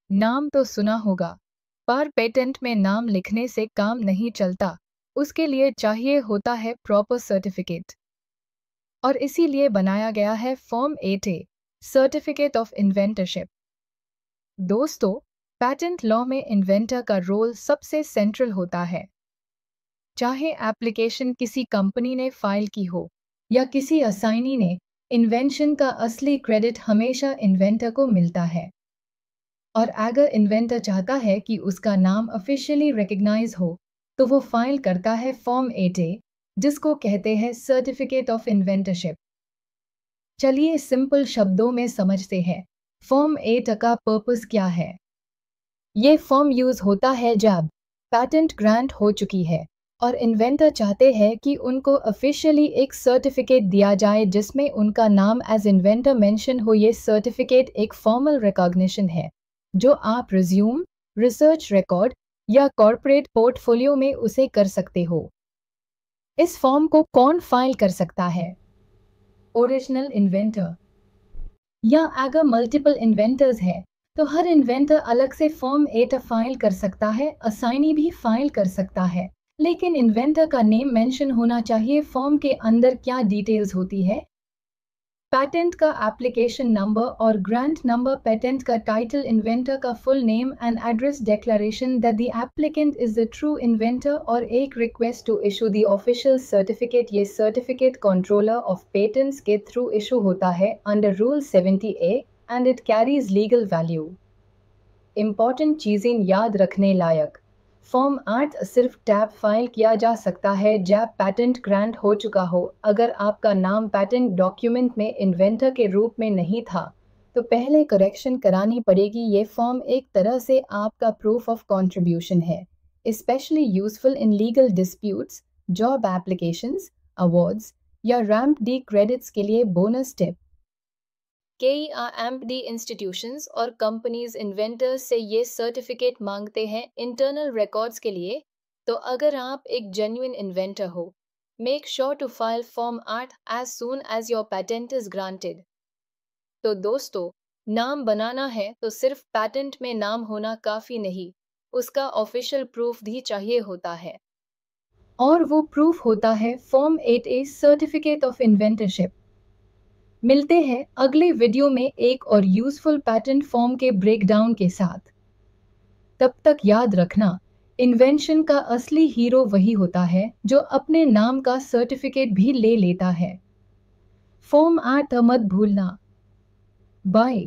नाम तो सुना होगा, पर पेटेंट में नाम लिखने से काम नहीं चलता। उसके लिए चाहिए होता है प्रॉपर सर्टिफिकेट। और इसीलिए बनाया गया है form 8A, certificate of inventorship. दोस्तों, पैटेंट लॉ में इन्वेंटर का रोल सबसे सेंट्रल होता है। चाहे एप्लीकेशन किसी कंपनी ने फाइल की हो या किसी असाइनी ने, इन्वेंशन का असली क्रेडिट हमेशा इन्वेंटर को मिलता है। और अगर इन्वेंटर चाहता है कि उसका नाम ऑफिशियली रिकग्नाइज हो, तो वो फाइल करता है फॉर्म 8A, जिसको कहते हैं सर्टिफिकेट ऑफ इन्वेंटरशिप। चलिए सिंपल शब्दों में समझते हैं, फॉर्म 8A का पर्पस क्या है। ये फॉर्म यूज होता है जब पैटेंट ग्रांट हो चुकी है और इन्वेंटर चाहते हैं कि उनको ऑफिशियली एक सर्टिफिकेट दिया जाए जिसमें उनका नाम एज इन्वेंटर मेंशन हो। ये सर्टिफिकेट एक फॉर्मल रिकॉग्निशन है जो आप रिज्यूम, रिसर्च रिकॉर्ड या कॉर्पोरेट पोर्टफोलियो में उसे कर सकते हो। इस फॉर्म को कौन फाइल कर सकता है? Original inventor. या अगर मल्टीपल इन्वेंटर्स है तो हर इन्वेंटर अलग से फॉर्म 8 फाइल कर सकता है, असाइनी भी फाइल कर सकता है, लेकिन इन्वेंटर का नेम मेंशन होना चाहिए। फॉर्म के अंदर क्या डिटेल्स होती है? पैटेंट का एप्लीकेशन नंबर और ग्रांट नंबर, पेटेंट का टाइटल, इन्वेंटर का full name and address, declaration that the applicant is the true inventor और एक request to issue the official certificate. ये सर्टिफिकेट कंट्रोलर ऑफ पेटेंट्स के थ्रू इशू होता है under rule 70A and it carries legal value. Important चीज़ें याद रखने लायक, form 8 सिर्फ टैब फाइल किया जा सकता है जब पैटेंट ग्रांट हो चुका हो। अगर आपका नाम पैटेंट डॉक्यूमेंट में इन्वेंटर के रूप में नहीं था तो पहले करेक्शन करानी पड़ेगी। ये फॉर्म एक तरह से आपका प्रूफ ऑफ कंट्रीब्यूशन है, specially useful in legal disputes, job applications, awards या रैंप डी क्रेडिट्स के लिए। बोनस टिप, कई एम्पडी इंस्टीट्यूशंस और कंपनीज इन्वेंटर्स से ये सर्टिफिकेट मांगते हैं इंटरनल रिकॉर्ड्स के लिए। तो अगर आप एक जेन्युइन इन्वेंटर हो, make sure to file form 8 as soon as your patent is granted. तो दोस्तों, नाम बनाना है तो सिर्फ पैटेंट में नाम होना काफ़ी नहीं, उसका ऑफिशियल प्रूफ भी चाहिए होता है। और वो प्रूफ होता है फॉर्म 8A, सर्टिफिकेट ऑफ इन्वेंटरशिप। मिलते हैं अगले वीडियो में एक और यूजफुल पैटेंट फॉर्म के ब्रेकडाउन के साथ। तब तक याद रखना, इन्वेंशन का असली हीरो वही होता है जो अपने नाम का सर्टिफिकेट भी ले लेता है। फॉर्म 8 मत भूलना। बाय।